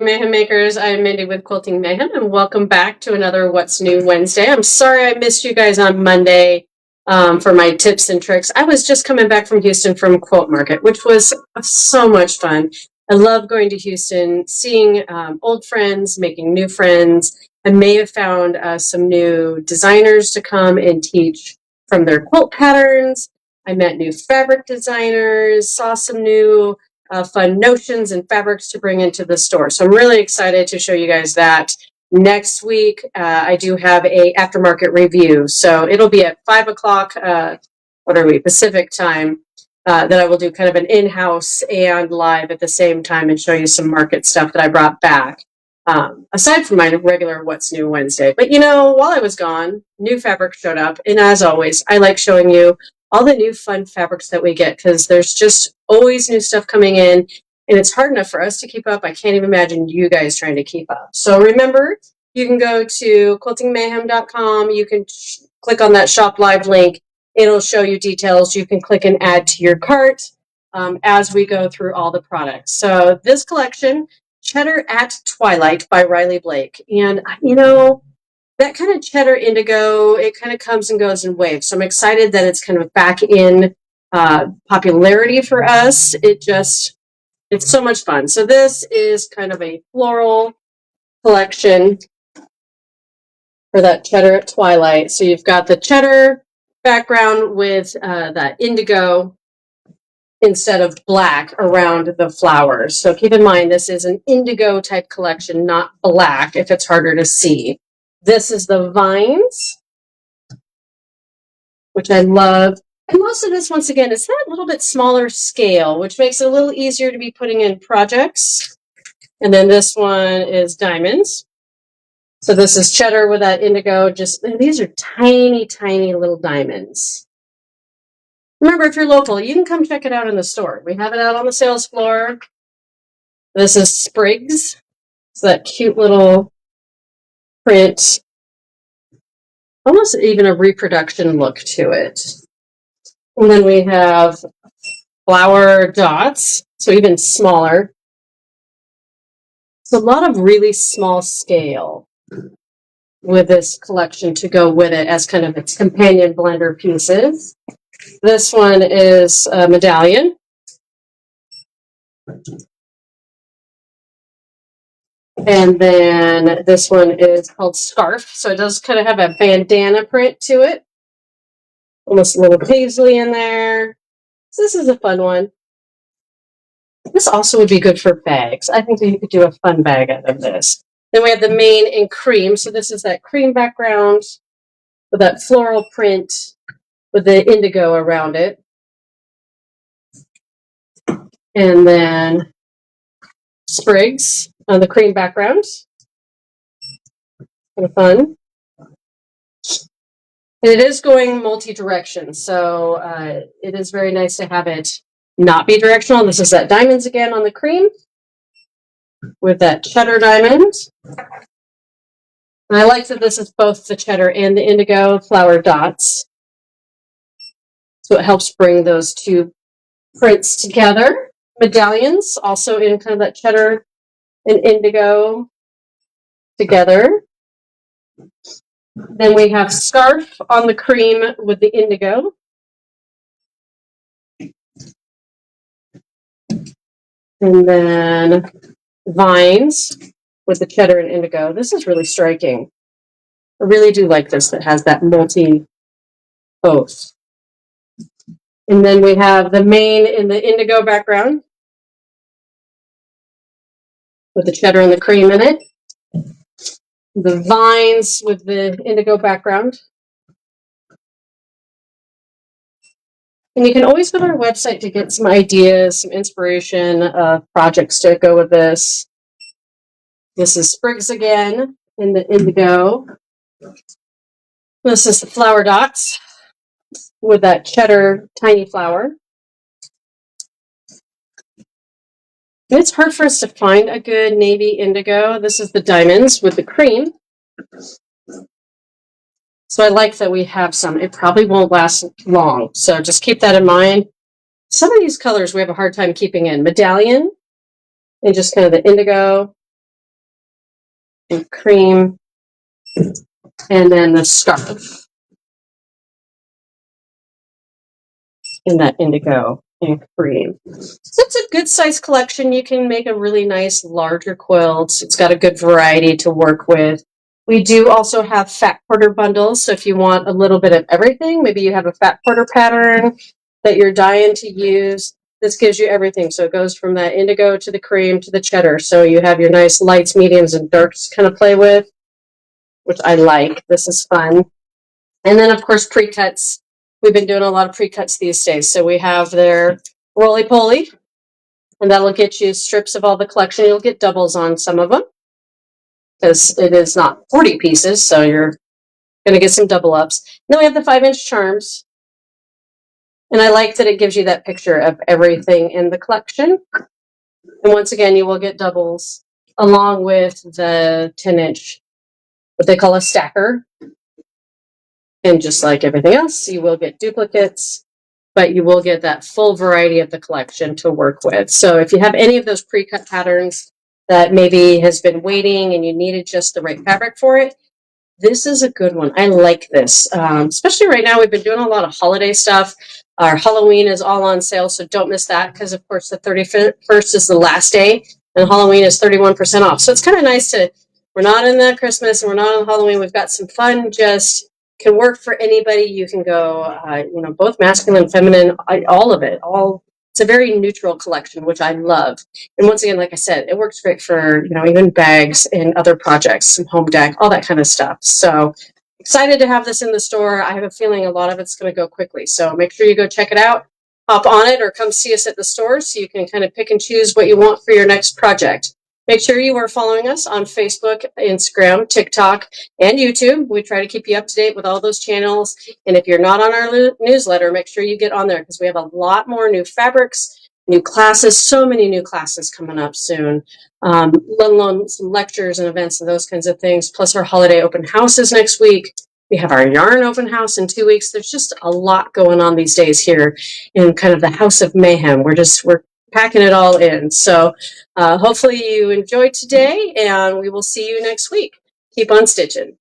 Mayhem Makers. I'm Mindy with Quilting Mayhem, and welcome back to another What's New Wednesday. I'm sorry I missed you guys on Monday for my tips and tricks. I was just coming back from Houston from Quilt Market, which was so much fun. I love going to Houston, seeing old friends, making new friends. I may have found some new designers to come and teach from their quilt patterns. I met new fabric designers, saw some new fun notions and fabrics to bring into the store. So I'm really excited to show you guys that. Next week, I do have a aftermarket review. So it'll be at 5 o'clock, Pacific time, that I will do kind of an in-house and live at the same time and show you some market stuff that I brought back. Aside from my regular What's New Wednesday. But you know, while I was gone, new fabric showed up. And as always, I like showing you all the new fun fabrics that we get because there's just always new stuff coming in. And it's hard enough for us to keep up. I can't even imagine you guys trying to keep up. So remember, you can go to quiltingmayhem.com. You can click on that shop live link. It'll show you details. You can click and add to your cart as we go through all the products. So this collection, Cheddar at Twilight by Riley Blake. And, you know, that kind of cheddar indigo, it kind of comes and goes in waves. So I'm excited that it's kind of back in popularity for us. It's so much fun. So this is kind of a floral collection for that Cheddar at Twilight. So you've got the cheddar background with that indigo instead of black around the flowers. So keep in mind, this is an indigo type collection, not black, if it's harder to see. This is the vines, which I love. And most of this, once again, is that little bit smaller scale, which makes it a little easier to be putting in projects. And then this one is diamonds. So this is cheddar with that indigo. These are tiny, tiny little diamonds. Remember, if you're local, you can come check it out in the store. We have it out on the sales floor. This is sprigs. So that cute little print. Almost even a reproduction look to it. And then we have flower dots, so even smaller. So a lot of really small scale with this collection to go with it as kind of its companion blender pieces. This one is a medallion. And then this one is called Scarf. So it does kind of have a bandana print to it. Almost a little paisley in there. So this is a fun one. This also would be good for bags. I think that you could do a fun bag out of this. Then we have the main in cream. So this is that cream background with that floral print with the indigo around it. And then sprigs on the cream background. Kind of fun. And it is going multi-direction, so it is very nice to have it not be directional. This is that diamonds again on the cream with that cheddar diamond. And I like that this is both the cheddar and the indigo flower dots. So it helps bring those two prints together. Medallions, also in kind of that cheddar and indigo together. Then we have scarf on the cream with the indigo. And then vines with the cheddar and indigo. This is really striking. I really do like this that has that multi-both. And then we have the main in the indigo background with the cheddar and the cream in it. The vines with the indigo background. And you can always go to our website to get some ideas, some inspiration, projects to go with this. This is sprigs again in the indigo. This is the flower dots with that cheddar tiny flower. And it's hard for us to find a good navy indigo. This is the diamonds with the cream. So I like that we have some. It probably won't last long, so just keep that in mind. Some of these colors we have a hard time keeping in. Medallion and just kind of the indigo. and cream, and then the scarf in that indigo and cream. So it's a good size collection. You can make a really nice larger quilt. It's got a good variety to work with. We do also have fat quarter bundles. So if you want a little bit of everything, maybe you have a fat quarter pattern that you're dying to use, this gives you everything. So it goes from that indigo to the cream to the cheddar. So you have your nice lights, mediums, and darks kind of play with, which I like. This is fun. And then, of course, pre-cuts. We've been doing a lot of pre-cuts these days. So we have their roly-poly, and that'll get you strips of all the collection. You'll get doubles on some of them because it is not 40 pieces, so you're going to get some double ups. And then we have the 5-inch charms. And I like that it gives you that picture of everything in the collection. And once again, you will get doubles along with the 10-inch, what they call a stacker. And just like everything else, you will get duplicates, but you will get that full variety of the collection to work with. So if you have any of those pre-cut patterns that maybe has been waiting and you needed just the right fabric for it, this is a good one. I like this, especially right now. We've been doing a lot of holiday stuff. Our Halloween is all on sale, so don't miss that because, of course, the 31st is the last day, and Halloween is 31% off. So it's kind of nice to, we're not in the Christmas and we're not on Halloween. We've got some fun, just can work for anybody. You can go, both masculine, feminine, all of it. It's a very neutral collection, which I love. And once again, like I said, it works great for, even bags and other projects, some home deck, all that kind of stuff. So excited to have this in the store. I have a feeling a lot of it's going to go quickly. So make sure you go check it out, hop on it, or come see us at the store so you can kind of pick and choose what you want for your next project. Make sure you are following us on Facebook, Instagram, TikTok, and YouTube. We try to keep you up to date with all those channels. And if you're not on our newsletter, make sure you get on there because we have a lot more new fabrics, new classes, so many new classes coming up soon, let alone some lectures and events and those kinds of things, plus our holiday open houses next week. We have our yarn open house in 2 weeks. There's just a lot going on these days here in kind of the House of Mayhem. We're packing it all in. So hopefully you enjoyed today, and we will see you next week. Keep on stitching.